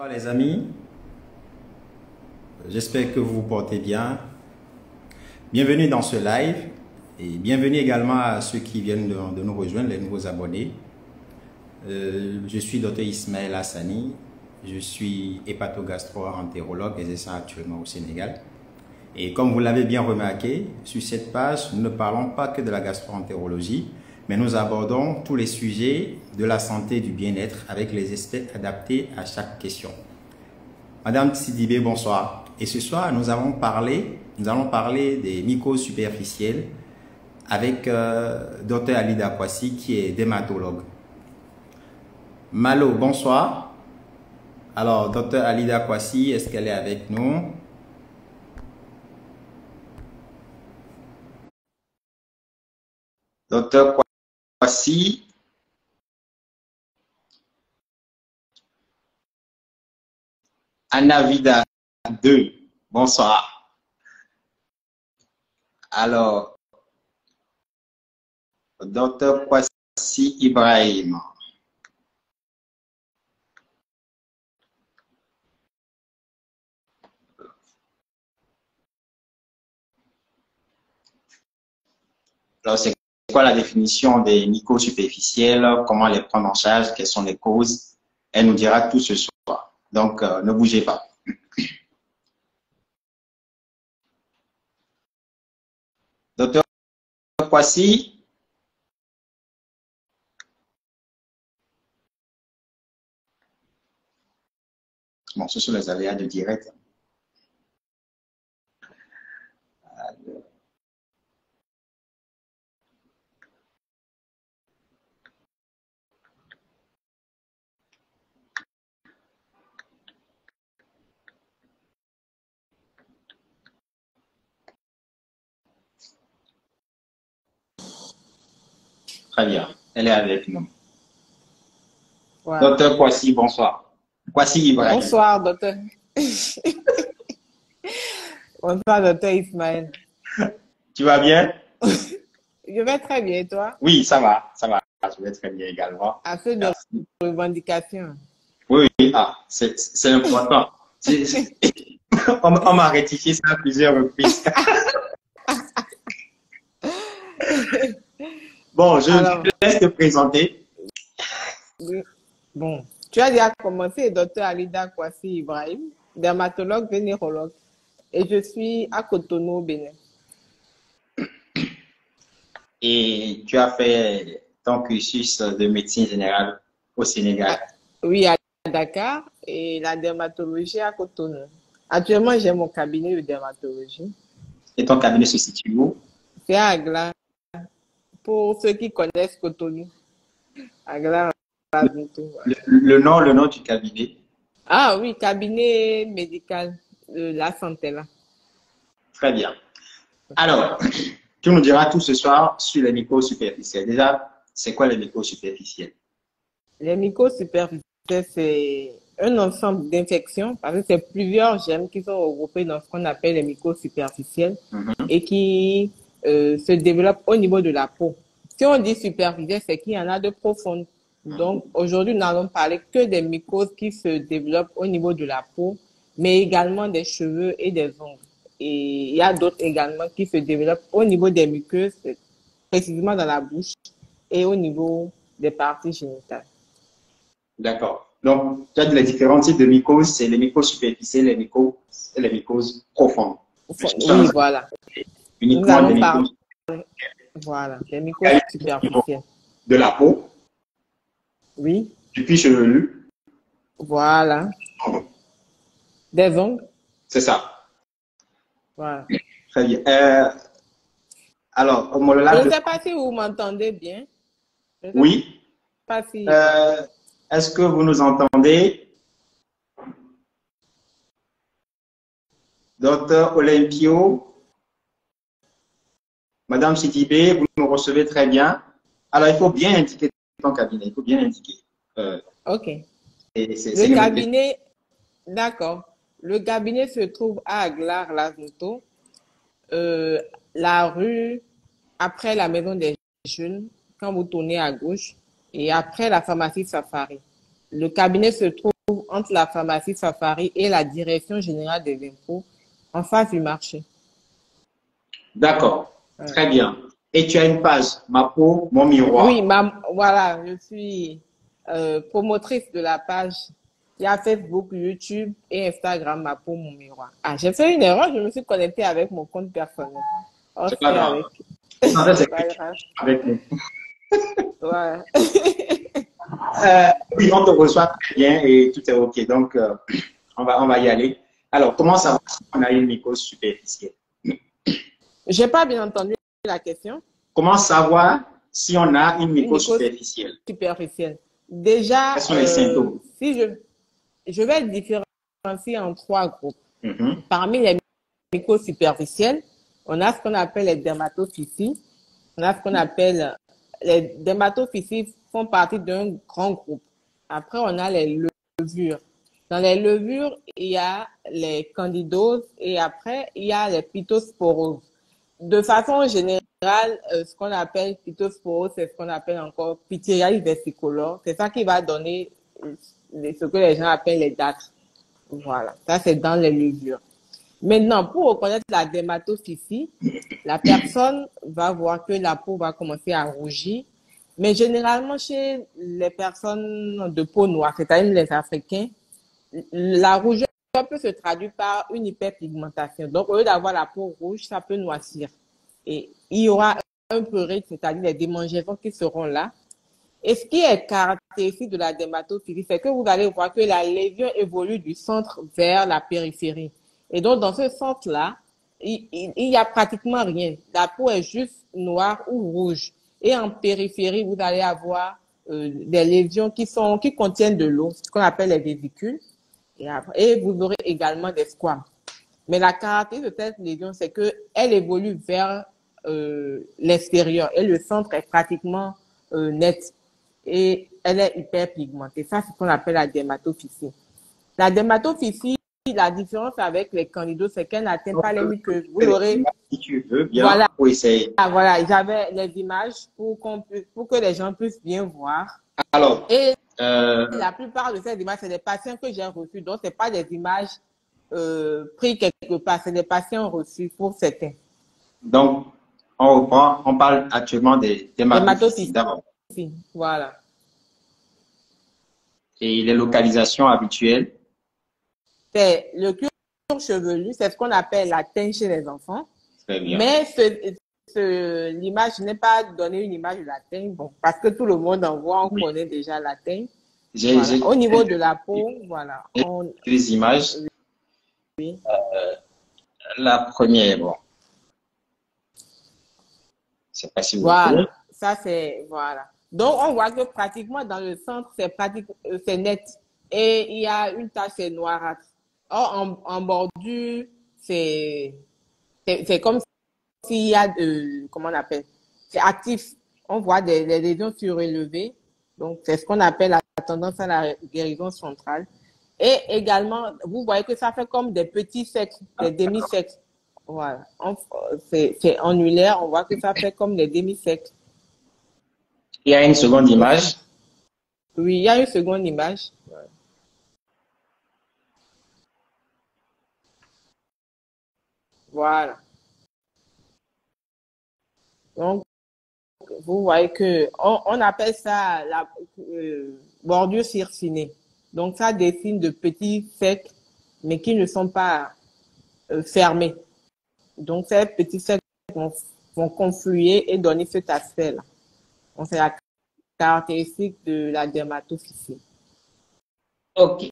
Bonsoir les amis, j'espère que vous vous portez bien. Bienvenue dans ce live et bienvenue également à ceux qui viennent de nous rejoindre, les nouveaux abonnés. Je suis Dr Ismaël Hassani, je suis hépatogastro-entérologue exerçant actuellement au Sénégal. Et comme vous l'avez bien remarqué, sur cette page, nous ne parlons pas que de la gastro-entérologie, mais nous abordons tous les sujets de la santé et du bien-être avec les aspects adaptés à chaque question. Madame Sidibé, bonsoir. Et ce soir, nous allons parler des mycoses superficielles avec Dr Alida Kwasi qui est dermatologue. Malo, bonsoir. Alors, Dr Alida Kwasi, est-ce qu'elle est avec nous? Dr Kwasi. Anna Vida 2, bonsoir. Alors, Dr Kwasi Ibrahim. Alors, c'est quoi la définition des mycoses superficielles? Comment les prendre en charge? Quelles sont les causes? Elle nous dira tout ce soir. Donc, ne bougez pas. Docteur Kwasi. Bon, ce sont les aléas de direct. Très bien, elle est avec nous. Voilà. Docteur Kwasi, bonsoir. Kwasi Ibrahim. Bonsoir, docteur. Bonsoir, docteur Ismaël. Tu vas bien? Je vais très bien, et toi? Oui, ça va, ça va. Je vais très bien également. Assez de revendications. Oui, oui, c'est important. On m'a rectifié ça à plusieurs reprises. Bon, je te laisse te présenter. Oui. Bon, tu as déjà commencé, docteur Alida Kwasi Ibrahim, dermatologue vénérologue. Et je suis à Cotonou, au Bénin. Et tu as fait ton cursus de médecine générale au Sénégal? Oui, à Dakar et la dermatologie à Cotonou. Actuellement, j'ai mon cabinet de dermatologie. Et ton cabinet se situe où? C'est à Agla. Pour ceux qui connaissent Cotonou. Agla. Le nom du cabinet? Ah oui, cabinet médical de la santé là. Très bien. Alors, tu nous diras tout ce soir sur les mycoses superficielles. Déjà, c'est quoi les mycoses superficielles? Les mycoses superficielles, c'est un ensemble d'infections parce que c'est plusieurs germes qui sont regroupés dans ce qu'on appelle les mycoses superficielles et qui se développent au niveau de la peau. Si on dit superficielle, c'est qu'il y en a de profondes. Donc, aujourd'hui, nous n'allons parler que des mycoses qui se développent au niveau de la peau, mais également des cheveux et des ongles. Et il y a d'autres également qui se développent au niveau des muqueuses, précisément dans la bouche et au niveau des parties génitales. D'accord. Donc, tu as dit les différents types de mycoses, c'est les mycoses superficielles et les mycoses profondes. Oui, voilà. Uniquement des mycoses. Voilà, les mycoses superficielles. De la peau. Oui. Du cuir chevelu. Voilà. Des ongles. C'est ça. Voilà. Très bien. Alors, homologage. Je ne sais pas si vous m'entendez bien. Oui. Pas si... Est-ce que vous nous entendez? Docteur Olympio, Madame Sidibé, vous nous recevez très bien. Alors, il faut bien indiquer ton cabinet. Il faut bien indiquer. OK. Le cabinet, d'accord. Le cabinet se trouve à Aglar-Lazoto, la rue, après la maison des jeunes, quand vous tournez à gauche, et après la pharmacie Safari. Le cabinet se trouve entre la pharmacie Safari et la Direction générale des impôts en face du marché. D'accord. Très bien. Et tu as une page, Ma peau, mon miroir. Oui, voilà, je suis promotrice de la page. Il y a Facebook, YouTube et Instagram, Ma peau, mon miroir. Ah, j'ai fait une erreur, je me suis connectée avec mon compte personnel. Oh, C'est pas grave. avec... Non, ça, c'est pas grave. avec nous. Ouais. Oui, on te reçoit très bien et tout est OK. Donc, on va y aller. Alors, comment savoir si on a une mycose superficielle? J'ai pas bien entendu la question. Comment savoir si on a une mycose mycose superficielle? Superficielle. Déjà, Quels sont les symptômes? si je vais différencier en trois groupes. Mhm. Parmi les mycoses superficielles, on a ce qu'on appelle les dermatophysies. On a ce qu'on appelle les dermatophysies font partie d'un grand groupe. Après, on a les levures. Dans les levures, il y a les candidoses et après, il y a les phytosporoses. De façon générale, ce qu'on appelle phytosporose, c'est ce qu'on appelle encore pityriasis versicolore. C'est ça qui va donner ce que les gens appellent les dacres. Voilà, ça c'est dans les levures. Maintenant, pour reconnaître la dermatophysie, la personne va voir que la peau va commencer à rougir. Mais généralement, chez les personnes de peau noire, c'est-à-dire les Africains, la rougeur peut se traduire par une hyperpigmentation. Donc, au lieu d'avoir la peau rouge, ça peut noircir. Et il y aura un prurite, c'est-à-dire les démangeaisons qui seront là. Et ce qui est caractéristique de la dermatophysie, c'est que vous allez voir que la lésion évolue du centre vers la périphérie. Et donc, dans ce sens-là, il y a pratiquement rien. La peau est juste noire ou rouge. Et en périphérie, vous allez avoir des lésions qui contiennent de l'eau, ce qu'on appelle les vésicules. Et vous aurez également des squames. Mais la caractéristique de cette lésion, c'est qu'elle évolue vers l'extérieur et le centre est pratiquement net et elle est hyper pigmentée. Ça, c'est ce qu'on appelle la dermatophysie. La dermatophysie, la différence avec les candidoses, c'est qu'elle n'atteint pas les muqueuses. Vous l'aurez. Si tu veux bien, voilà. pour essayer. Ah, voilà, j'avais les images pour que les gens puissent bien voir. Alors, et la plupart de ces images, c'est des patients que j'ai reçus. Donc, c'est pas des images prises quelque part, c'est des patients reçus pour certains. Donc, on reprend, on parle actuellement des dermatophysies d'abord. Voilà. Et les localisations habituelles? C'est le cuir chevelu, c'est ce qu'on appelle la teigne chez les enfants. Très bien. Mais l'image, je n'ai pas donné une image de la teigne, bon, parce que tout le monde en voit, on connaît déjà la teigne. Voilà. Au niveau de la peau, voilà. Des images. Oui. La première, bon. C'est pas si vous Voilà. Ça, c'est, voilà. Donc, on voit que pratiquement dans le centre, c'est net. Et il y a une tache, c'est noirâtre. Or, en bordure, c'est comme s'il y a comment on appelle? C'est actif. On voit des lésions surélevées. Donc, c'est ce qu'on appelle la tendance à la guérison centrale. Et également, vous voyez que ça fait comme des petits cercles, des demi-cercles. Voilà. C'est annulaire. On voit que ça fait comme des demi-cercles. Il y a une seconde image. Oui, il y a une seconde image. Voilà. Donc, vous voyez que on appelle ça la bordure circinée. Donc, ça dessine de petits cercles, mais qui ne sont pas fermés. Donc, ces petits cercles vont confluer et donner cet aspect-là. Donc, c'est la caractéristique de la dermatophysie. OK.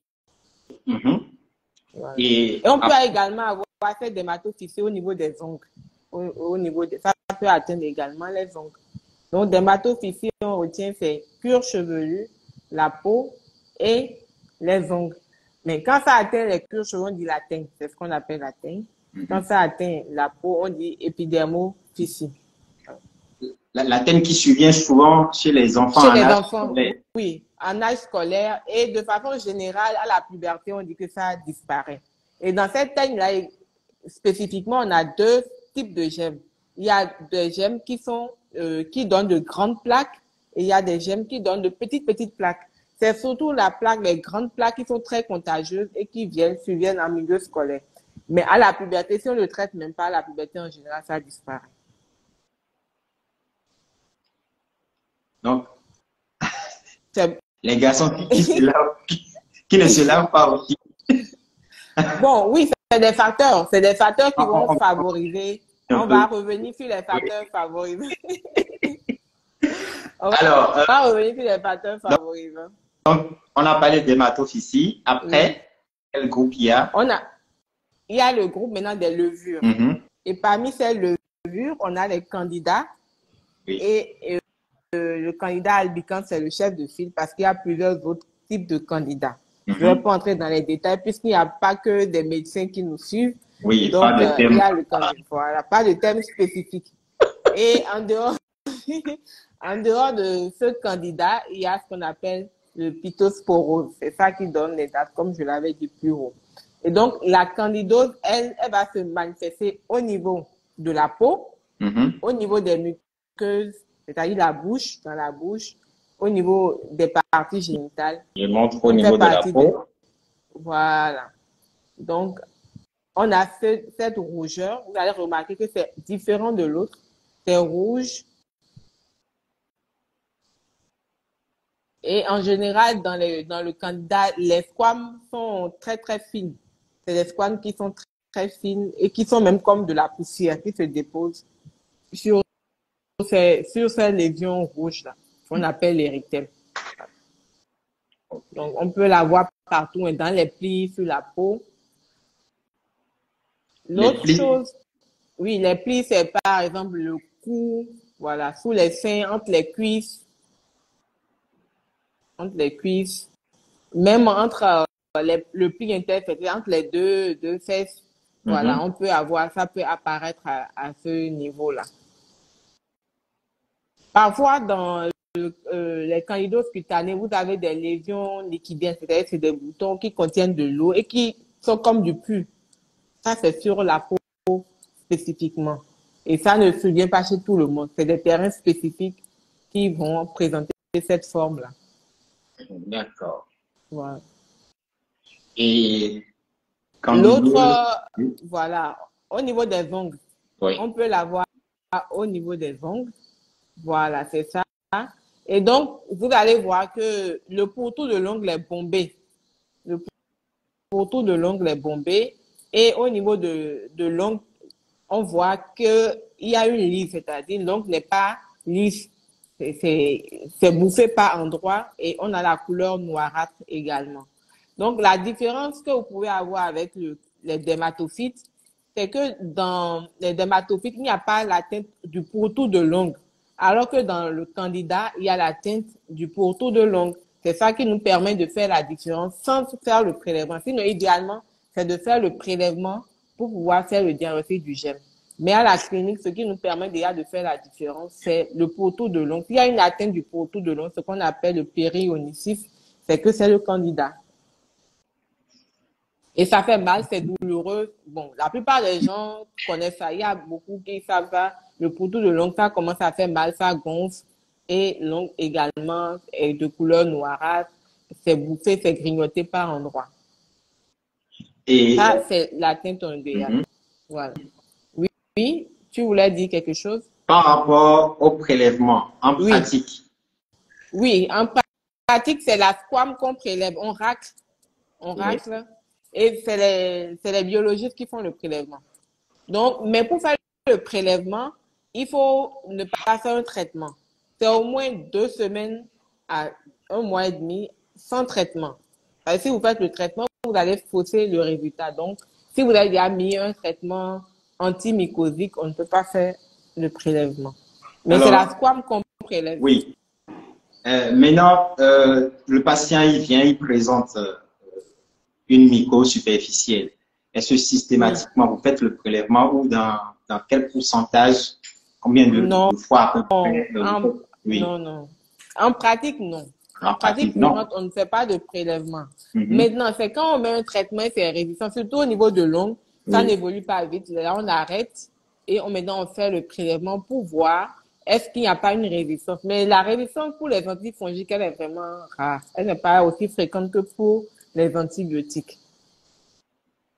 Voilà. Et on peut également avoir cette dermatophysie au niveau des ongles. Ça peut atteindre également les ongles. Donc, dermatophysie, on retient, c'est cuir chevelu, la peau et les ongles. Mais quand ça atteint les cuirs chevelus, on dit la teigne. C'est ce qu'on appelle la teigne. Quand ça atteint la peau, on dit épidermophysie. La teigne qui survient souvent chez les enfants. Chez les enfants, oui, en âge scolaire. Et de façon générale, à la puberté, on dit que ça disparaît. Et dans cette teigne-là, spécifiquement, on a deux types de gemmes. Il y a des gemmes qui donnent de grandes plaques et il y a des gemmes qui donnent de petites plaques. c'est surtout les grandes plaques qui sont très contagieuses et qui surviennent en milieu scolaire. Mais à la puberté, si on ne le traite même pas, à la puberté en général, ça disparaît. Donc, les garçons qui ne se lavent pas aussi. Bon, oui, c'est des facteurs. C'est des facteurs qui vont favoriser. On va revenir sur les facteurs favorisants. On va revenir sur les facteurs favorisants. Donc, on a parlé des dermatophysies. Après, quel groupe il y a? Il y a le groupe maintenant des levures. Et parmi ces levures, on a les candidats. Oui. Et le candidat albicans, c'est le chef de file parce qu'il y a plusieurs autres types de candidats. Je ne vais pas entrer dans les détails puisqu'il n'y a pas que des médecins qui nous suivent. Oui, donc pas de thème. Il y a le candidat. Voilà, pas de thème spécifique. Et en dehors de ce candidat, il y a ce qu'on appelle le pittosporose. C'est ça qui donne les dates, comme je l'avais dit plus haut. Et donc, la candidose, elle va se manifester au niveau de la peau, au niveau des muqueuses, c'est-à-dire dans la bouche, au niveau des parties génitales. Je montre au niveau de la peau. Voilà. Donc, on a cette rougeur. Vous allez remarquer que c'est différent de l'autre. C'est rouge. Et en général, dans le candidat, les squames sont très, très fines. C'est des squames qui sont très, très fines et qui sont même comme de la poussière qui se dépose sur ces lésions rouges-là, qu'on appelle l'érythème. Donc, on peut la voir partout, dans les plis, sur la peau. L'autre chose, oui, les plis, c'est par exemple le cou, voilà, sous les seins, entre les cuisses, même entre le pli interfétal, entre les deux fesses, voilà, on peut avoir, ça peut apparaître à ce niveau-là. Parfois, dans les candidoses cutanées, vous avez des lésions liquidiennes, c'est-à-dire c'est des boutons qui contiennent de l'eau et qui sont comme du pus. Ça, c'est sur la peau spécifiquement. Et ça ne se vient pas chez tout le monde. C'est des terrains spécifiques qui vont présenter cette forme-là. D'accord. Voilà. Et l'autre, voilà, au niveau des ongles, oui. On peut l'avoir au niveau des ongles. Voilà, c'est ça. Et donc, vous allez voir que le pourtour de l'ongle est bombé. Le pourtour de l'ongle est bombé. Et au niveau de l'ongle, on voit qu'il y a une lisse, c'est-à-dire l'ongle n'est pas lisse. C'est bouffé par endroits et on a la couleur noirâtre également. Donc, la différence que vous pouvez avoir avec les dermatophytes, c'est que dans les dermatophytes, il n'y a pas la teinte du pourtour de l'ongle. Alors que dans le candidat, il y a la teinte du pourtour de l'ongle. C'est ça qui nous permet de faire la différence sans faire le prélèvement. Sinon, idéalement, c'est de faire le prélèvement pour pouvoir faire le diagnostic du germe. Mais à la clinique, ce qui nous permet déjà de faire la différence, c'est le pourtour de l'ongle. S'il y a une atteinte du pourtour de l'ongle, ce qu'on appelle le périonicif, c'est que c'est le candidat. Et ça fait mal, c'est douloureux. Bon, la plupart des gens connaissent ça. Il y a beaucoup qui savent ça. Le pourtour de l'ongle, ça commence à faire mal, ça gonfle. Et l'ongle également est de couleur noirâtre. C'est bouffé, c'est grignoté par endroits. Et ça, c'est l'atteinte ongulière. Voilà. Oui, tu voulais dire quelque chose? Par rapport au prélèvement, en pratique. Oui, en pratique, c'est la squame qu'on prélève. On racle. Et c'est les biologistes qui font le prélèvement. Donc, mais pour faire le prélèvement, il faut ne pas faire un traitement. C'est au moins 2 semaines à 1 mois et demi sans traitement. Parce que si vous faites le traitement, vous allez fausser le résultat. Donc, si vous avez déjà mis un traitement antimycosique, on ne peut pas faire le prélèvement. Mais c'est la squame qu'on prélève. Oui. Maintenant, le patient, il vient, il présente une mycose superficielle. Est-ce que systématiquement, vous faites le prélèvement ou dans quel pourcentage, combien de fois à peu près Non. En pratique, non. En pratique, on ne fait pas de prélèvement. Maintenant, c'est quand on met un traitement et c'est résistant, surtout au niveau de l'ongle, ça n'évolue pas vite. Là, on arrête et maintenant on fait le prélèvement pour voir est-ce qu'il n'y a pas une résistance? Mais la résistance pour les antifongiques, elle est vraiment rare. Elle n'est pas aussi fréquente que pour les antibiotiques.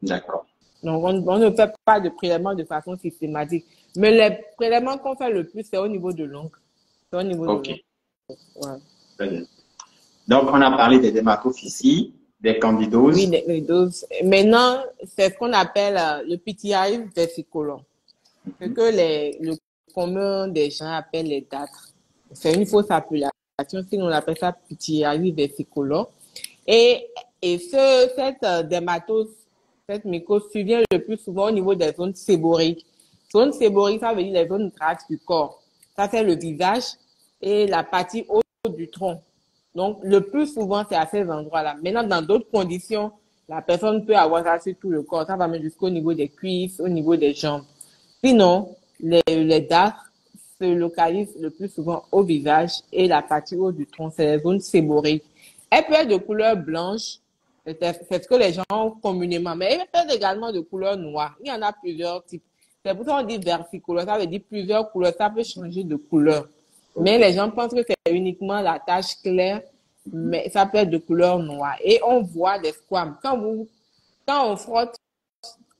D'accord. Donc, on ne fait pas de prélèvement de façon systématique. Mais les prélèvements qu'on fait le plus, c'est au niveau de l'ongle. C'est au niveau de l'ongle. Ouais. Très bien. Donc, on a parlé des dermatophysies, des candidoses. Oui, des candidoses. Maintenant, c'est ce qu'on appelle le pityriasis versicolor. Ce que le commun des gens appellent les dartres. C'est une fausse appellation, sinon on appelle ça pityriasis versicolor. Et cette dermatose, cette mycose survient le plus souvent au niveau des zones séboriques. Zone séborique, ça veut dire les zones grasses du corps. Ça, c'est le visage et la partie haute du tronc. Donc, le plus souvent, c'est à ces endroits-là. Maintenant, dans d'autres conditions, la personne peut avoir ça sur tout le corps. Ça va même jusqu'au niveau des cuisses, au niveau des jambes. Sinon, les dartres se localisent le plus souvent au visage et la partie haute du tronc, c'est les zones séboriques. Elle peut être de couleur blanche, c'est ce que les gens ont communément, mais elle peut être également de couleur noire. Il y en a plusieurs types. C'est pour ça qu'on dit versicolore, ça veut dire plusieurs couleurs, ça peut changer de couleur. Mais les gens pensent que c'est uniquement la tache claire, mais ça peut être de couleur noire. Et on voit des squames. Quand on frotte,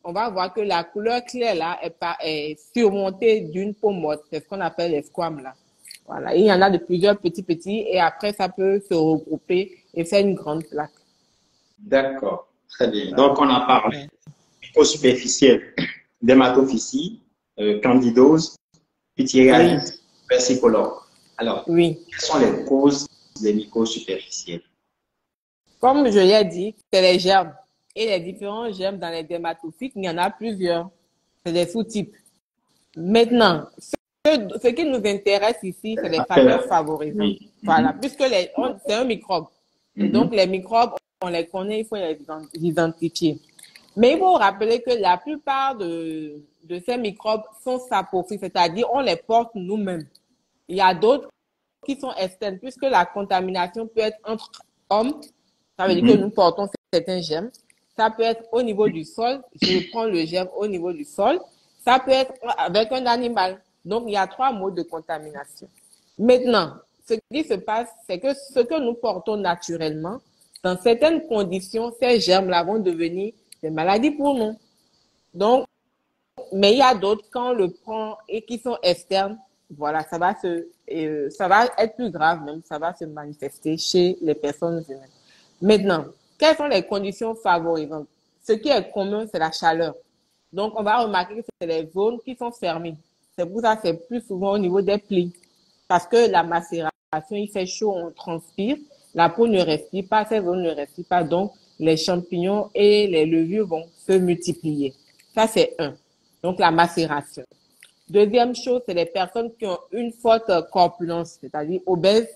on va voir que la couleur claire là est surmontée d'une peau morte. C'est ce qu'on appelle les squames là. Voilà. Il y en a de plusieurs petits et après ça peut se regrouper et faire une grande plaque. D'accord. Très bien. Donc, on a parlé mycose superficielle, dermatophysie, candidose, pityriasis versicolor. Alors, quelles sont les causes des mycoses superficielles? Comme je l'ai dit, c'est les germes. Et les différents germes dans les dermatophytes, il y en a plusieurs. C'est des sous-types. Maintenant, ce qui nous intéresse ici, c'est les facteurs favorisants. Voilà, puisque c'est un microbe. Et donc, les microbes, on les connaît, il faut les identifier. Mais il faut rappeler que la plupart de ces microbes sont saprophytes, c'est-à-dire on les porte nous-mêmes. Il y a d'autres qui sont externes, puisque la contamination peut être entre hommes. Ça veut dire que nous portons certains germes. Ça peut être au niveau du sol. Je prends le germe au niveau du sol. Ça peut être avec un animal. Donc, il y a 3 modes de contamination. Maintenant, ce qui se passe, c'est que ce que nous portons naturellement, dans certaines conditions, ces germes-là vont devenir des maladies pour nous. Donc, mais il y a d'autres, quand on le prend et qui sont externes, voilà, ça va être plus grave même, ça va se manifester chez les personnes humaines. Maintenant, quelles sont les conditions favorisantes? Ce qui est commun, c'est la chaleur. Donc, on va remarquer que c'est les zones qui sont fermées. C'est pour ça que c'est plus souvent au niveau des plis. Parce que la macération, il fait chaud, on transpire, la peau ne respire pas, ces zones ne respirent pas, donc les champignons et les levures vont se multiplier. Ça, c'est un. Donc, la macération. Deuxième chose, c'est les personnes qui ont une forte corpulence, c'est-à-dire obèses.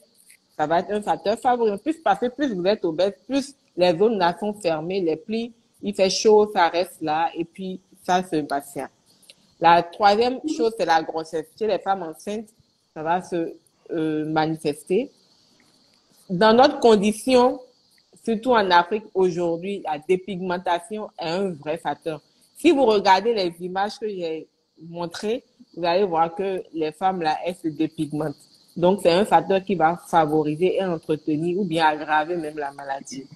Ça va être un facteur favorisant. Plus vous êtes obèse, plus les zones là sont fermées, les plis, il fait chaud, ça reste là, et puis ça se macère. La troisième chose, c'est la grossesse. Chez les femmes enceintes, ça va se manifester. Dans notre condition, surtout en Afrique aujourd'hui, la dépigmentation est un vrai facteur. Si vous regardez les images que j'ai montrées, vous allez voir que les femmes là, elles se dépigmentent. Donc, c'est un facteur qui va favoriser et entretenir ou bien aggraver même la maladie.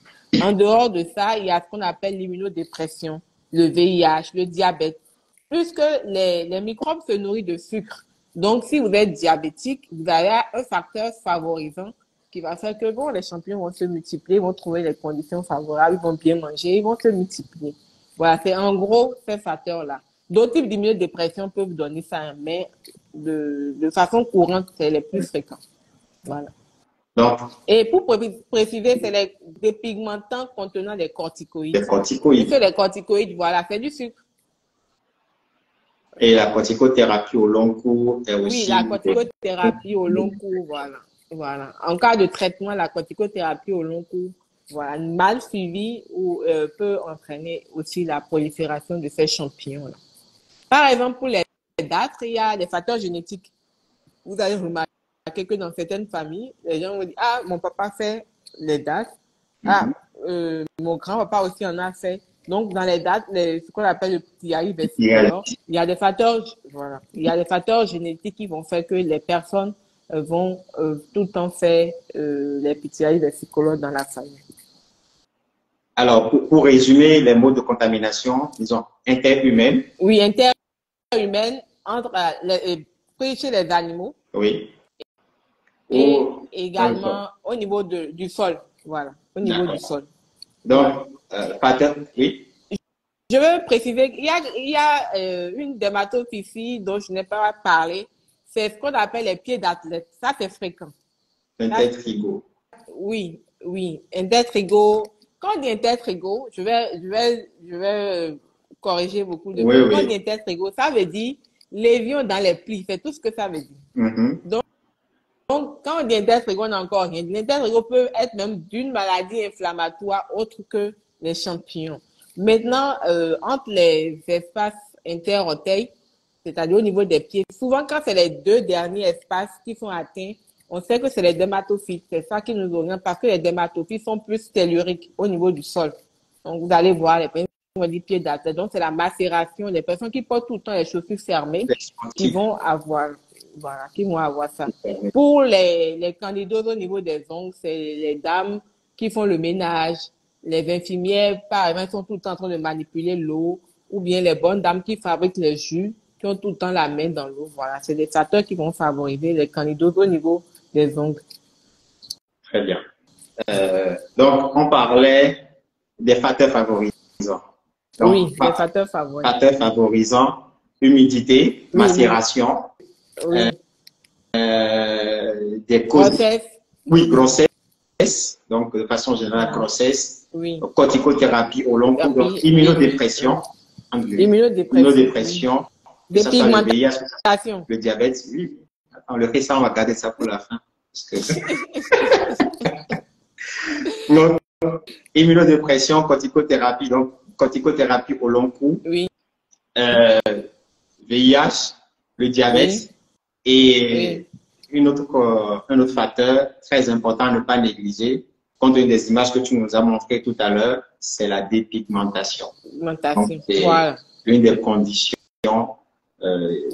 En dehors de ça, il y a ce qu'on appelle l'immunodépression, le VIH, le diabète. Puisque les microbes se nourrissent de sucre. Donc, si vous êtes diabétique, vous avez un facteur favorisant qui va faire que, bon, les champignons vont se multiplier, vont trouver les conditions favorables, ils vont bien manger, ils vont se multiplier. Voilà, c'est en gros ces facteurs-là. D'autres types d'immunodépression peuvent donner ça, mais de façon courante, c'est les plus fréquents. Voilà. Donc, et pour préciser, c'est les dépigmentants contenant des corticoïdes. Les corticoïdes. Puisque les corticoïdes, voilà, c'est du sucre. Et la corticothérapie au long cours est aussi... Oui, la corticothérapie au long cours, voilà. En cas de traitement, la corticothérapie au long cours, voilà, mal suivie peut entraîner aussi la prolifération de ces champignons-là. Par exemple, pour les dartres, il y a des facteurs génétiques. Vous allez remarquer que dans certaines familles, les gens vont dire, ah, mon papa fait les dartres. Ah, mon grand-papa aussi en a fait. Donc, dans les dates, ce qu'on appelle le PTI versicolore, il y a des facteurs, voilà, il y a des facteurs génétiques qui vont faire que les personnes vont tout le temps faire les PTI versicolores dans la famille. Alors, pour résumer les modes de contamination, disons interhumaine. Oui, interhumaine entre chez les animaux. Oui. Et également au niveau du sol. Voilà, au niveau du sol. Donc, oui. Je veux préciser qu'il y a une dermatophysie dont je n'ai pas parlé. C'est ce qu'on appelle les pieds d'athlète. Ça, c'est fréquent. Intertrigo. Oui, oui. Intertrigo. Quand on dit intertrigo, je vais corriger beaucoup de choses. Quand on dit intertrigo, ça veut dire lésion dans les plis. C'est tout ce que ça veut dire. Donc, quand on dit intertrigo, on n'a encore rien. L'intertrigo peut être même d'une maladie inflammatoire autre que les champignons. Maintenant, entre les espaces interorteils, c'est-à-dire au niveau des pieds, souvent quand c'est les deux derniers espaces qui sont atteints, on sait que c'est les dermatophytes. C'est ça qui nous oriente parce que les dermatophytes sont plus telluriques au niveau du sol. Donc, vous allez voir les personnes qui ont des pieds d'athlète. Donc, c'est la macération. Les personnes qui portent tout le temps les chaussures fermées qui vont avoir, voilà, qui vont avoir ça. Pour les candidoses au niveau des ongles, c'est les dames qui font le ménage. Les infirmières, par exemple, sont tout le temps en train de manipuler l'eau, ou bien les bonnes dames qui fabriquent les jus, qui ont tout le temps la main dans l'eau. Voilà, c'est des facteurs qui vont favoriser les candidoses au niveau des ongles. Très bien. Donc, on parlait des facteurs favorisants. Donc, oui, des facteurs favorisants. Facteurs favorisants, humidité, macération, des causes. Grossesse. Oui, grossesse. Donc, de façon générale, grossesse. Corticothérapie au long cours. Donc, immunodépression. Immunodépression. Dépigmentation. Le diabète, oui. Attends, le récent, on va garder ça pour la fin. Donc, immunodépression, corticothérapie, donc corticothérapie au long cours. Oui. VIH, le diabète et un autre facteur très important à ne pas négliger, compte tenu des images que tu nous as montrées tout à l'heure, c'est la dépigmentation. C'est une des conditions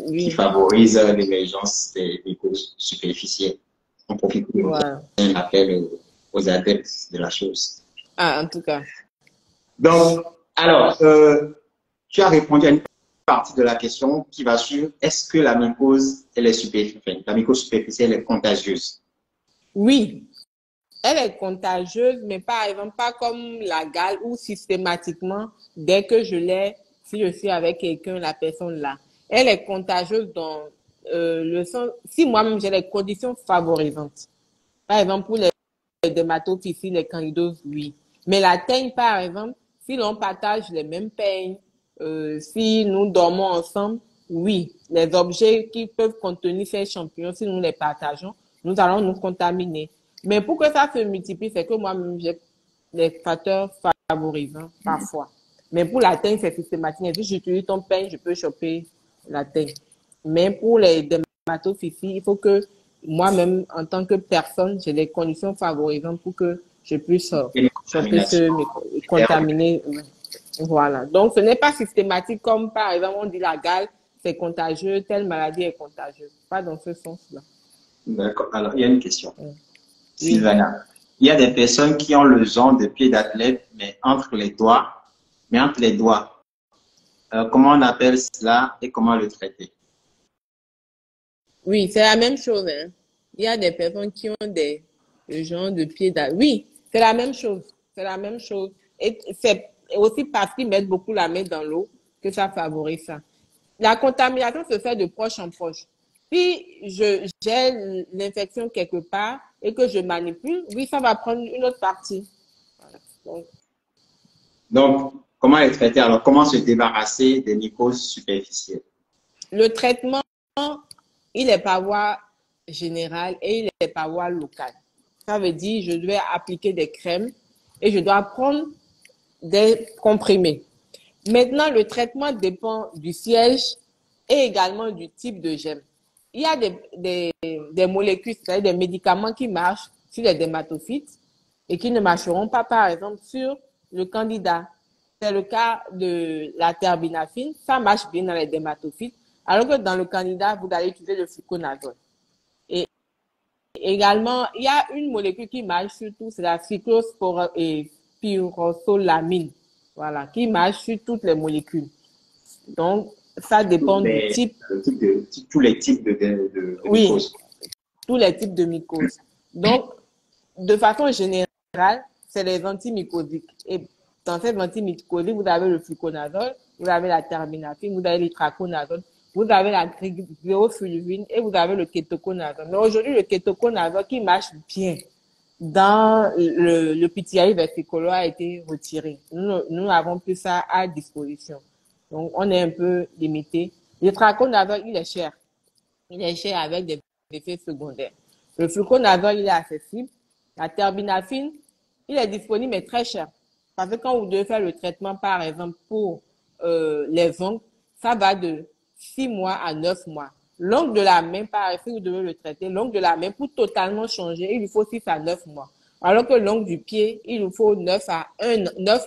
qui favorise l'émergence des mycoses superficielles. On profite de un appel aux adeptes de la chose. Ah, en tout cas. Donc, alors, tu as répondu à une partie de la question qui va sur est-ce que la mycose, elle est superficielle? La mycose superficielle est contagieuse? Oui, elle est contagieuse, mais par exemple, pas comme la gale où systématiquement, dès que je l'ai, si je suis avec quelqu'un, la personne là. Elle est contagieuse dans le sens, si moi-même j'ai les conditions favorisantes. Par exemple, pour les dermatophysies, les candidoses, oui. Mais la teigne, par exemple, si l'on partage les mêmes peignes, si nous dormons ensemble, oui. Les objets qui peuvent contenir ces champignons, si nous les partageons, nous allons nous contaminer. Mais pour que ça se multiplie, c'est que moi-même, j'ai des facteurs favorisants parfois. Mais pour la teigne, c'est systématique. Si j'utilise ton peigne, je peux choper la teigne. Mais pour les dermatophysies, il faut que moi-même, en tant que personne, j'ai des conditions favorisantes pour que je puisse se contaminer. Voilà. Donc, ce n'est pas systématique comme, par exemple, on dit la gale, c'est contagieux, telle maladie est contagieuse. Pas dans ce sens-là. D'accord. Alors, il y a une question. Sylvana, il y a des personnes qui ont le genre de pied d'athlète, mais entre les doigts. Comment on appelle cela et comment le traiter? Oui, c'est la même chose. Hein. Il y a des personnes qui ont le genre de pied d'athlète. Oui, c'est la même chose. C'est la même chose. Et c'est aussi parce qu'ils mettent beaucoup la main dans l'eau que ça favorise ça. La contamination se fait de proche en proche. Si j'ai l'infection quelque part et que je manipule, oui, ça va prendre une autre partie. Voilà. Donc, comment les traiter? Alors, comment se débarrasser des mycoses superficielles? Le traitement, il est par voie générale et il est par voie locale. Ça veut dire je dois appliquer des crèmes et je dois prendre des comprimés. Maintenant, le traitement dépend du siège et également du type de gemme. Il y a des molécules, c'est-à-dire des médicaments qui marchent sur les dermatophytes et qui ne marcheront pas, par exemple, sur le candida. c'est le cas de la terbinafine. Ça marche bien dans les dermatophytes. Alors que dans le candida, vous allez utiliser le fluconazole. Et également, il y a une molécule qui marche surtout, c'est la cyclosporine, voilà, qui marche sur toutes les molécules. Donc, ça dépend du type. Tous les types de Oui, mycoses. tous les types de mycoses. Donc, de façon générale, c'est les antimycosiques. Et dans ces antimycosiques, vous avez le fluconazole, vous avez la terbinafine, vous avez l'itraconazole, vous avez la glirofulvine et vous avez le kétoconazole. Mais aujourd'hui, le kétoconazole qui marche bien dans le PTI versicolore a été retiré. Nous n'avons plus ça à disposition. Donc, on est un peu limité. L'itraconazole, il est cher. Il est cher avec des effets secondaires. Le fluconazole, il est accessible. La terbinafine, il est disponible mais très cher. Parce que quand vous devez faire le traitement, par exemple, pour les ongles, ça va de 6 mois à 9 mois. L'ongle de la main, par exemple, si vous devez le traiter, l'ongle de la main, pour totalement changer, il lui faut 6 à 9 mois. Alors que l'ongle du pied, il lui faut 9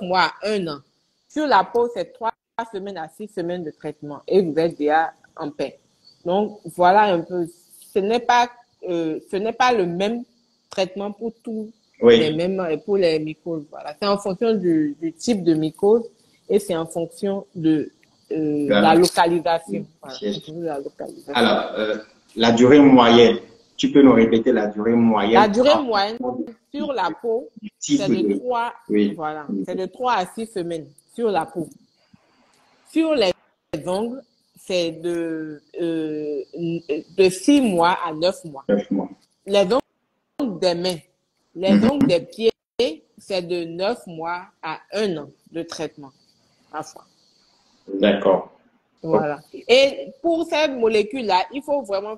mois à 1 an. Sur la peau, c'est 3 semaines à 6 semaines de traitement et vous êtes déjà en paix. Donc, voilà un peu. Ce n'est pas le même traitement pour tous les mêmes, pour les mycoses. Voilà. C'est en fonction du type de mycose et c'est en fonction de la localisation. Voilà. Alors, la durée moyenne, tu peux nous répéter la durée moyenne? La durée moyenne sur la peau, c'est de 3 à 6 semaines sur la peau. Sur les ongles, c'est de 6 mois à 9 mois. 9 mois. Les ongles des mains, les ongles des pieds, c'est de 9 mois à 1 an de traitement à fois. D'accord. Voilà. Et pour ces molécules-là, il faut vraiment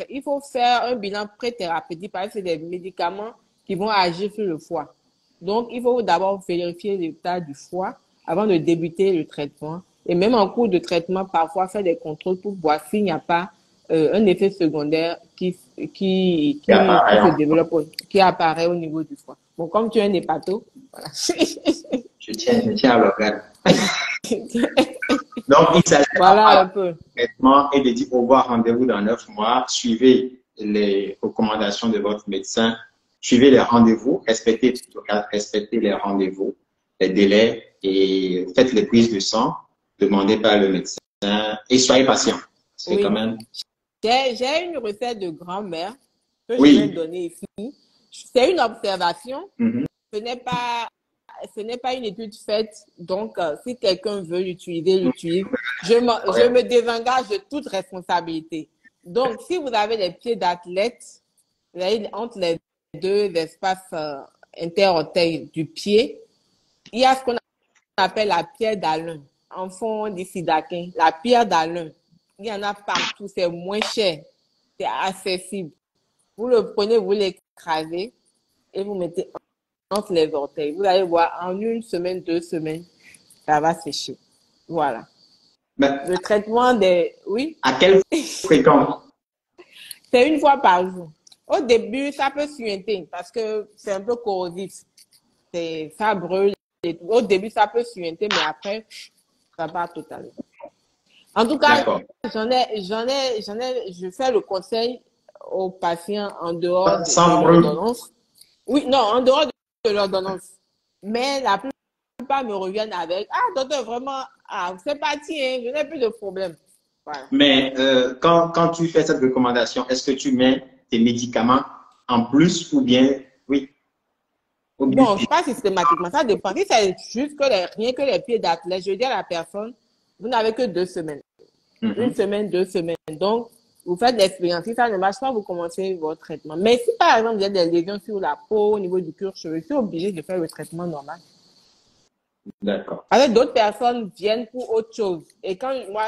il faut faire un bilan pré-thérapeutique parce que c'est des médicaments qui vont agir sur le foie. Donc, il faut d'abord vérifier l'état du foie avant de débuter le traitement. Et même en cours de traitement, parfois faire des contrôles pour voir s'il n'y a pas un effet secondaire qui se développe, qui apparaît au niveau du foie. Bon, comme tu es un hépato, voilà. Je tiens à l'organe. Donc, il s'agit un peu. traitement et de dire au revoir, rendez-vous dans 9 mois. Suivez les recommandations de votre médecin. Suivez les rendez-vous. Respectez les rendez-vous, les délais et faites les prises de sang. Demandez par le médecin et soyez patient. C'est quand même. J'ai une recette de grand-mère que je vais donner ici. C'est une observation. Ce n'est pas une étude faite. Donc, si quelqu'un veut l'utiliser, l'utilise. Je me désengage de toute responsabilité. Donc, si vous avez les pieds d'athlète, entre les deux espaces interorteils du pied, il y a ce qu'on appelle la pierre d'Alain. En fond d'ici d'Aquin, la pierre d'Alain. Il y en a partout, c'est moins cher, c'est accessible. Vous le prenez, vous l'écrasez et vous mettez entre les orteils. Vous allez voir, en 1 semaine, 2 semaines, ça va sécher. Voilà. Le traitement Oui. À quelle fréquence? C'est 1 fois par jour. Au début, ça peut suinter parce que c'est un peu corrosif. Ça brûle. Au début, ça peut suinter, mais après, ça part totalement. En tout cas, je fais le conseil aux patients en dehors de l'ordonnance. Oui, non, en dehors de l'ordonnance. Mais la plupart me reviennent avec « Ah, docteur, vraiment, c'est parti, hein, je n'ai plus de problème. » Voilà. Mais quand tu fais cette recommandation, est-ce que tu mets tes médicaments en plus ou bien, oui? Bon, pas systématiquement, ça dépend. Si c'est juste rien que les pieds d'athlète, je dis à la personne, vous n'avez que 2 semaines. 1 semaine, 2 semaines. Donc, vous faites l'expérience. Si ça ne marche pas, vous commencez votre traitement. Mais si, par exemple, il y a des lésions sur la peau, au niveau du cuir chevelu, je suis obligé de faire le traitement normal. D'accord. Avec d'autres personnes viennent pour autre chose. Et quand moi,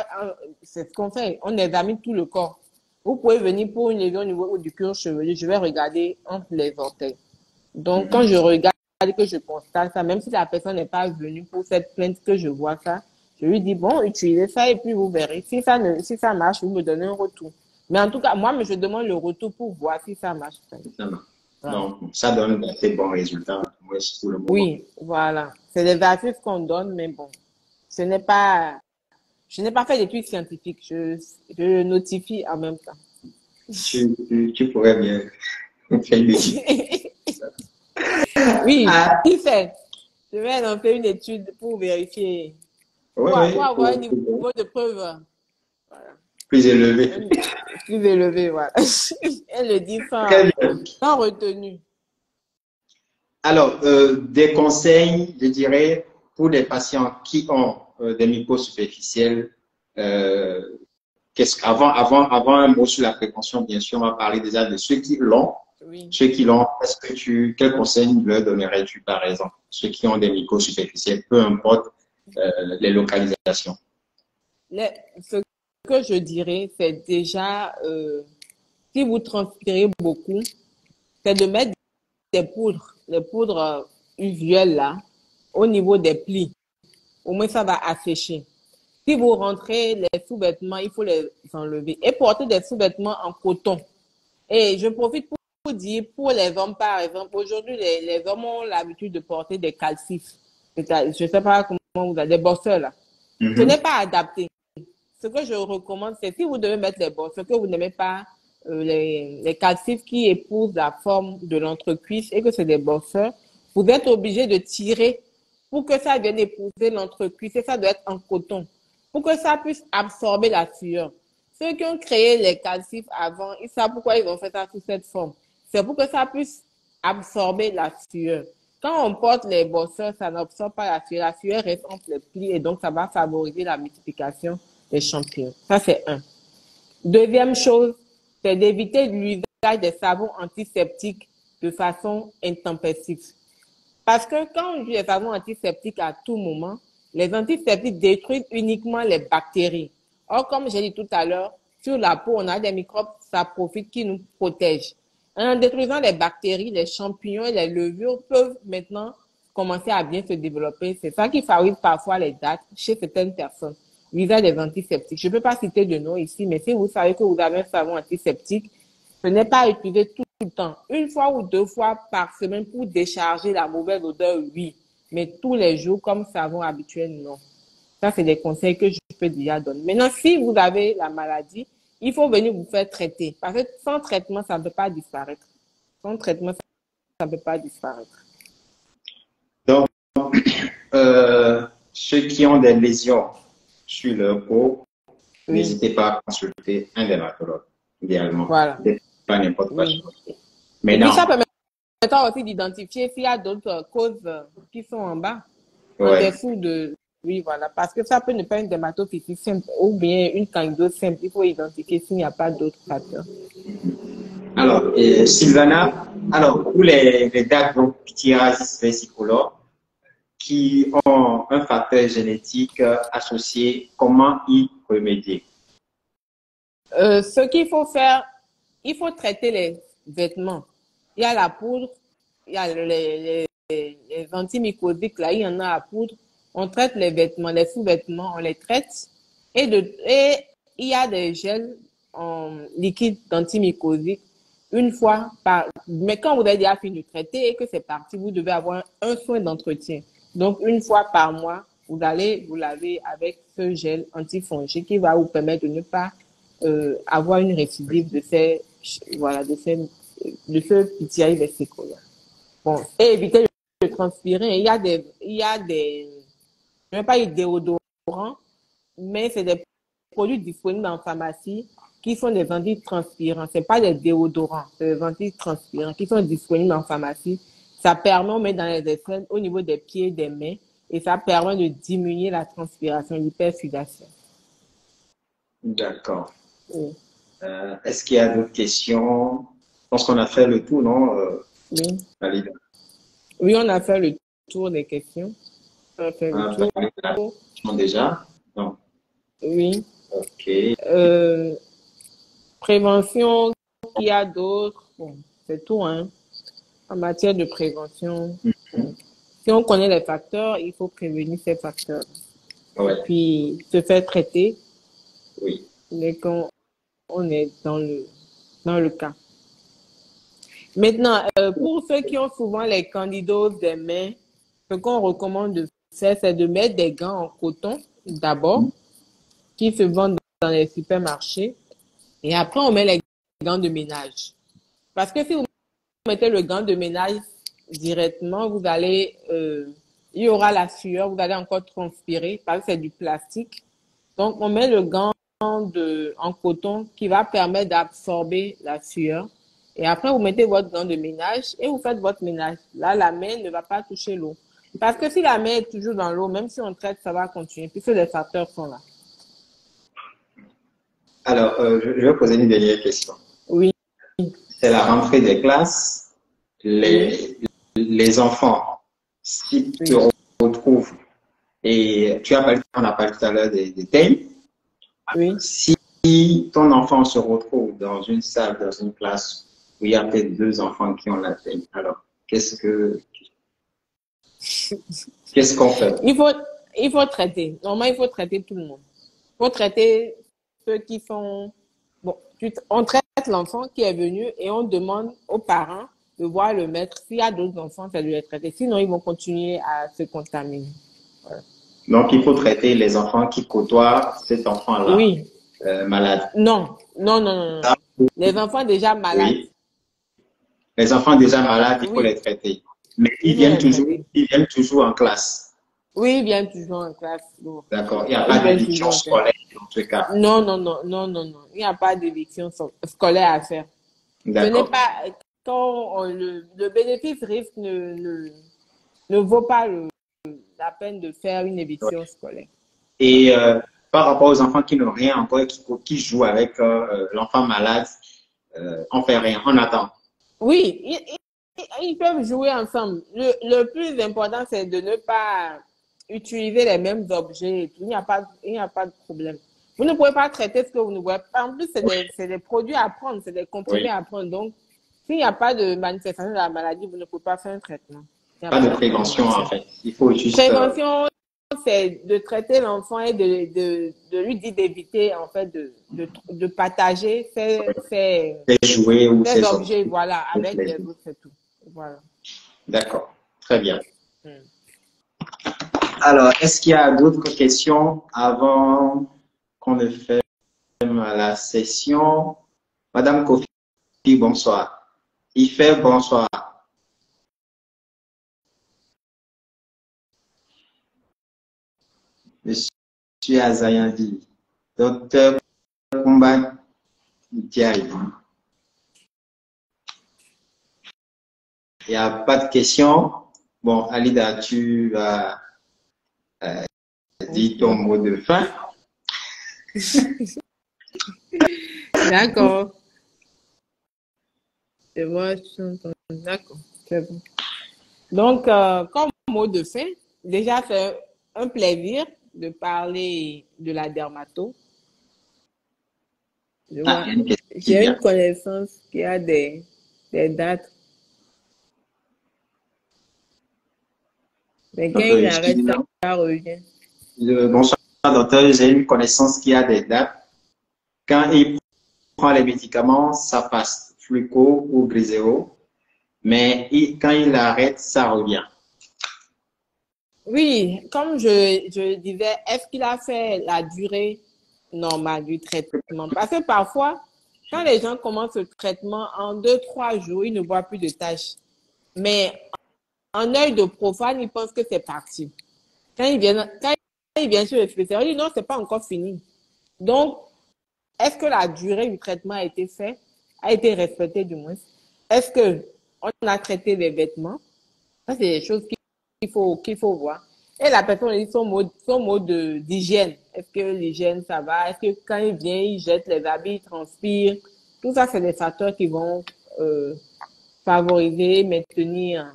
c'est ce qu'on fait, on examine tout le corps. Vous pouvez venir pour une lésion au niveau du cuir chevelu, je vais regarder entre les orteils. Donc, quand je regarde et que je constate ça, même si la personne n'est pas venue pour cette plainte que je vois ça, je lui dis, bon, utilisez ça et puis vous verrez. Si ça marche, vous me donnez un retour. Mais en tout cas, moi, je demande le retour pour voir si ça marche. Ça marche. Voilà. Donc, ça donne de bons résultats, moi, pour le moment. Oui, voilà. C'est des astuces qu'on donne, mais bon, ce n'est pas, je n'ai pas fait d'études scientifiques. Je le notifie en même temps. Tu pourrais bien faire une étude. Oui, Ah, qui sait? Je vais lancer une étude pour vérifier, oui, pour oui, avoir un niveau de preuve voilà, plus élevé. plus élevé. Voilà. Elle le dit Très bien. sans retenue. Alors, des conseils, je dirais, pour les patients qui ont des mucoses superficielles, euh, avant un mot sur la prévention, bien sûr, on va parler déjà de ceux qui l'ont. Oui. Ceux qui l'ont, quel conseil leur donnerais-tu, par exemple? Ceux qui ont des mucoses superficielles, peu importe les localisations. Ce que je dirais, c'est déjà, si vous transpirez beaucoup, c'est de mettre des poudres, les poudres usuelles là, au niveau des plis. Au moins, ça va assécher. Si vous rentrez les sous-vêtements, il faut les enlever. Et porter des sous-vêtements en coton. Et je profite pour dire, pour les hommes, par exemple, aujourd'hui, les hommes ont l'habitude de porter des calcifs. Je ne sais pas comment vous avez des bosseurs là. Ce n'est Mhm. pas adapté. Ce que je recommande, c'est si vous devez mettre les bosseurs, que vous n'aimez pas les calcifs qui épousent la forme de l'entrecuisse et que c'est des bosseurs, vous êtes obligé de tirer pour que ça vienne épouser l'entrecuisse et ça doit être en coton pour que ça puisse absorber la sueur. Ceux qui ont créé les calcifs avant, ils savent pourquoi ils ont fait ça sous cette forme. C'est pour que ça puisse absorber la sueur. Quand on porte les bosseurs, ça n'absorbe pas la sueur. La sueur reste entre les plis et donc ça va favoriser la multiplication des champignons. Ça, c'est un. Deuxième chose, c'est d'éviter l'usage des savons antiseptiques de façon intempestive. Parce que quand on utilise les savons antiseptiques à tout moment, les antiseptiques détruisent uniquement les bactéries. Or, comme j'ai dit tout à l'heure, sur la peau, on a des microbes, ça profite qui nous protègent. En détruisant les bactéries, les champignons et les levures peuvent maintenant commencer à bien se développer. C'est ça qui favorise parfois les dates chez certaines personnes. L'usage des antiseptiques. Je ne peux pas citer de nom ici, mais si vous savez que vous avez un savon antiseptique, ce n'est pas utilisé tout le temps. Une fois ou deux fois par semaine pour décharger la mauvaise odeur, oui. Mais tous les jours, comme savon habituel, non. Ça, c'est des conseils que je peux déjà donner. Maintenant, si vous avez la maladie, il faut venir vous faire traiter. Parce que sans traitement, ça ne peut pas disparaître. Sans traitement, ça ne peut pas disparaître. Donc, ceux qui ont des lésions sur leur peau, Oui, n'hésitez pas à consulter un dermatologue, idéalement. voilà. Pas n'importe quoi. Oui. Et puis, ça Maintenant, permet aussi d'identifier s'il y a d'autres causes qui sont en bas, en ouais. dessous de... Oui, voilà. Parce que ça peut ne pas être une dermatophysie simple ou bien une candidose simple. Il faut identifier s'il n'y a pas d'autres facteurs. Alors, Sylvana, alors, pour les Dactylopityrasis versicolores qui ont un facteur génétique associé, comment y remédier? Ce qu'il faut faire, il faut traiter les vêtements. Il y a la poudre, il y a les antimycotiques, là, il y en a à poudre. On traite les vêtements, les sous-vêtements, on les traite. Et il y a des gels en liquide d'antimycosique une fois par... Mais quand vous avez déjà fini de traiter et que c'est parti, vous devez avoir un soin d'entretien. Donc, une fois par mois, vous allez vous laver avec ce gel antifongique qui va vous permettre de ne pas avoir une récidive de voilà, de ce PTI vesico-là. Bon, et éviter de transpirer. Il y a des, je ne vais pas dire déodorants, mais c'est des produits disponibles en pharmacie qui sont des antitranspirants. C'est pas des déodorants, c'est des antitranspirants qui sont disponibles en pharmacie. Ça permet de mettre dans les aisselles au niveau des pieds et des mains et ça permet de diminuer la transpiration, l'hypersudation. D'accord. Oui. Est-ce qu'il y a d'autres questions? Je pense qu'on a fait le tout, non, Oui. Valida? Oui, on a fait le tour des questions. On a fait On le a tour. parlé de la question déjà. Donc, Oui. ok. Euh, prévention, qu'il y a d'autres. Bon, c'est tout, hein. En matière de prévention, bon. Si on connaît les facteurs, il faut prévenir ces facteurs. Et Ouais, puis, se faire traiter oui. dès qu'on est dans le cas. Maintenant, pour ceux qui ont souvent les candidoses des mains, ce qu'on recommande de faire, c'est de mettre des gants en coton d'abord, qui se vendent dans les supermarchés. Et après, on met les gants de ménage. Parce que si vous mettez le gant de ménage directement, il y aura la sueur, vous allez encore transpirer parce que c'est du plastique. Donc, on met le gant en coton qui va permettre d'absorber la sueur. Et après, vous mettez votre gant de ménage et vous faites votre ménage. Là, la main ne va pas toucher l'eau. Parce que si la main est toujours dans l'eau, même si on traite, ça va continuer, puisque les facteurs sont là. Alors, je vais poser une dernière question. Oui. C'est la rentrée des classes. Les enfants, s'ils se retrouvent, et on a parlé tout à l'heure des thèmes. Oui. Si ton enfant se retrouve dans une salle, dans une classe où il y a peut-être 2 enfants qui ont la thème, alors qu'est-ce qu'on fait? Il faut traiter. Normalement, il faut traiter tout le monde. Il faut traiter ceux qui sont... Bon, on traite l'enfant qui est venu et on demande aux parents de voir le maître. S'il y a d'autres enfants, ça doit être traité. Sinon, ils vont continuer à se contaminer. Voilà. Donc, il faut traiter les enfants qui côtoient cet enfant-là. Oui. Malade. Non. Les enfants déjà malades. Oui. Les enfants déjà malades, il faut les traiter. Mais ils viennent toujours en classe. Oui, ils viennent toujours en classe. D'accord. Il n'y a pas d'éviction scolaire dans ce cas. Non. Il n'y a pas d'éviction scolaire à faire. Ce n'est pas quand le bénéfice risque ne vaut pas la peine de faire une éviction scolaire. Et par rapport aux enfants qui n'ont rien encore, qui jouent avec l'enfant malade, on fait rien, on attend. Oui, ils peuvent jouer ensemble. Le plus important, c'est de ne pas utiliser les mêmes objets. Il n'y a pas de problème. Vous ne pouvez pas traiter ce que vous ne voyez pas. En plus, c'est des produits à prendre, c'est des comprimés à prendre. Donc, s'il n'y a pas de manifestation de la maladie, vous ne pouvez pas faire un traitement. Pas de prévention, en fait. Il faut juste... Prévention, c'est de traiter l'enfant et de lui dire d'éviter, en fait, de partager ses jouets ou ses objets, voilà, avec les autres, c'est tout. Voilà. D'accord. Très bien. Alors, est-ce qu'il y a d'autres questions avant qu'on ne ferme la session? Madame Kofi, bonsoir. Ife, bonsoir. Monsieur Azayandi, docteur Kumba Diaye. Il n'y a pas de questions. Bon, Alida, tu vas dire ton mot de fin. D'accord. Et moi, d'accord, c'est bon. Donc, comme mot de fin, déjà, c'est un plaisir de parler de la dermato. J'ai une connaissance qui a des dates. Mais quand il arrête, ça revient. Bonsoir, docteur. J'ai une connaissance qui a des dates. Quand il prend les médicaments, ça passe Fluco ou Griseo. Mais quand il arrête, ça revient. Oui, comme je disais, est-ce qu'il a fait la durée normale du traitement? Parce que parfois, quand les gens commencent le traitement, en 2-3 jours, ils ne voient plus de taches. Mais en œil de profane, ils pensent que c'est parti. Quand ils viennent sur le spécialiste, ils disent non, c'est pas encore fini. Donc, est-ce que la durée du traitement a été faite, a été respectée du moins? Est-ce que on a traité les vêtements? Ça, c'est des choses qu'il faut voir. Et la personne dit son mode d'hygiène. Est-ce que l'hygiène, ça va? Est-ce que quand il vient, il jette les habits, il transpire? Tout ça, c'est des facteurs qui vont favoriser, maintenir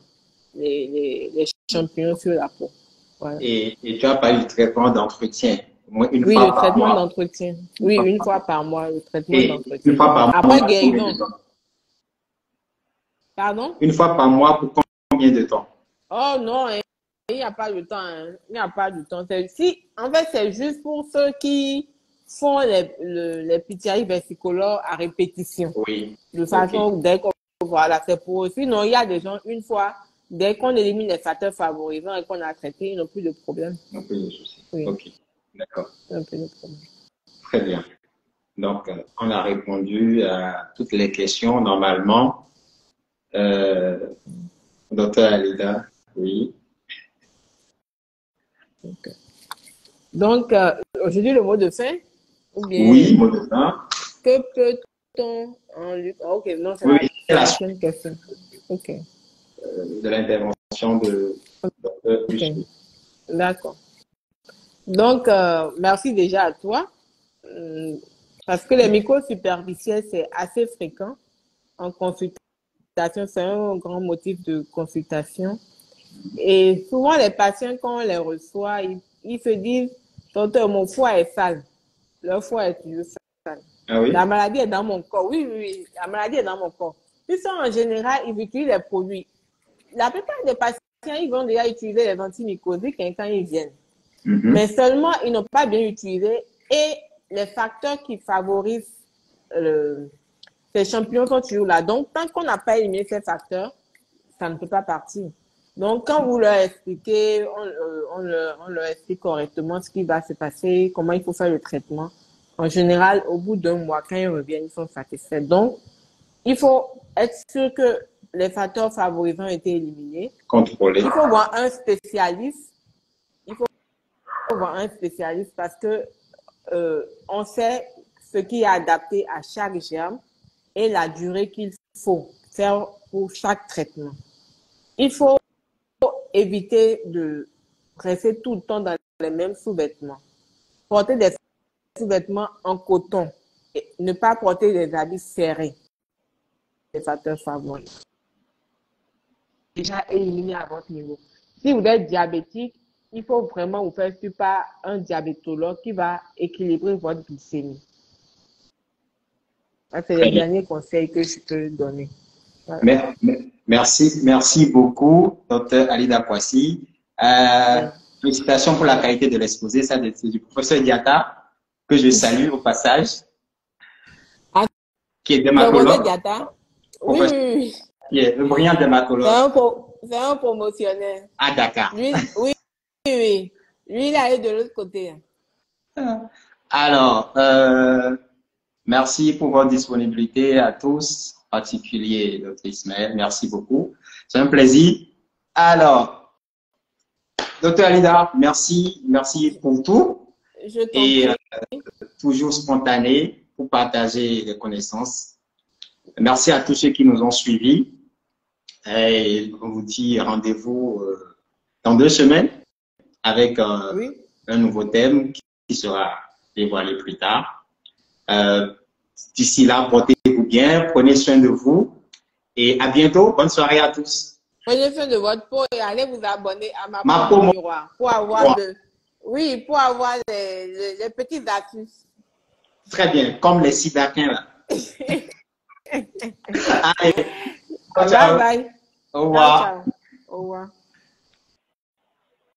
les champignons sur la peau. Voilà. Et tu as parlé du traitement d'entretien. Oui, le traitement d'entretien. Oui, une fois par mois, le traitement d'entretien. Une fois par mois. Après guérison. Pardon? Une fois par mois pour combien de temps? Oh non, il n'y a pas de temps. Hein. Il n'y a pas de temps. En fait, c'est juste pour ceux qui font les pédiatriques versicolores à répétition. Oui. De façon, dès qu'on voilà, c'est pour eux. Sinon, il y a des gens, une fois, dès qu'on élimine les facteurs favorisants et qu'on a traité, ils n'ont plus de problème. Ils n'ont plus de soucis. Oui. Ok, d'accord. Ils n'ont plus de problème. Très bien. Donc, on a répondu à toutes les questions normalement. Docteur Alida, oui. Okay. Donc, aujourd'hui, le mot de fin ou bien, oui, mot de fin. Que peut-on en lutte? Ok, non, c'est oui, la prochaine question. Ok. De l'intervention de Dr. Okay. D'accord. Donc, merci déjà à toi. Parce que les micros superficiels, c'est assez fréquent en consultation. C'est un grand motif de consultation. Et souvent, les patients, quand on les reçoit, ils se disent, docteur, mon foie est sale. Leur foie est toujours sale. Ah oui? La maladie est dans mon corps. Oui, oui, oui. La maladie est dans mon corps. Ils sont en général, ils utilisent les produits. La plupart des patients, ils vont déjà utiliser les antimycotiques quand ils viennent. Mais seulement, ils n'ont pas bien utilisé et les facteurs qui favorisent ces champignons sont toujours là. Donc, tant qu'on n'a pas éliminé ces facteurs, ça ne peut pas partir. Donc, quand vous leur expliquez, on leur explique correctement ce qui va se passer, comment il faut faire le traitement. En général, au bout d'un mois, quand ils reviennent, ils sont satisfaits. Donc, il faut être sûr que les facteurs favorisants ont été éliminés. Contrôler. Il faut voir un spécialiste. Il faut voir un spécialiste parce que on sait ce qui est adapté à chaque germe et la durée qu'il faut faire pour chaque traitement. Il faut éviter de rester tout le temps dans les mêmes sous-vêtements. Porter des sous-vêtements en coton et ne pas porter des habits serrés. Les facteurs favoris. Déjà éliminé à votre niveau. Si vous êtes diabétique, il faut vraiment vous faire suivre par un diabétologue qui va équilibrer votre glycémie. C'est les derniers conseils que je peux donner. Voilà. Merci beaucoup, Dr. Alida Kwasi. Félicitations pour la qualité de l'exposé. Ça, c'est du professeur Diata, que je salue au passage, qui est dermatologue. Oui, oui. Qui est le brillant dermatologue. C'est un promotionnaire. À Dakar. Lui, oui. Lui, il est de l'autre côté. Alors, merci pour votre disponibilité à tous, en particulier Dr. Ismaël. Merci beaucoup. C'est un plaisir. Alors, Dr. Alida, merci pour tout. Je t'en prie. Toujours spontané pour partager les connaissances. Merci à tous ceux qui nous ont suivis. Et on vous dit rendez-vous dans 2 semaines avec un nouveau thème qui sera dévoilé plus tard. D'ici là, portez-vous bien, prenez soin de vous et à bientôt. Bonne soirée à tous. Prenez soin de votre peau et allez vous abonner à ma peau miroir pour avoir pour avoir les petites astuces. Très bien, comme les Sidakiens là. Allez, bye bye. Au revoir. Ciao, ciao. Au revoir.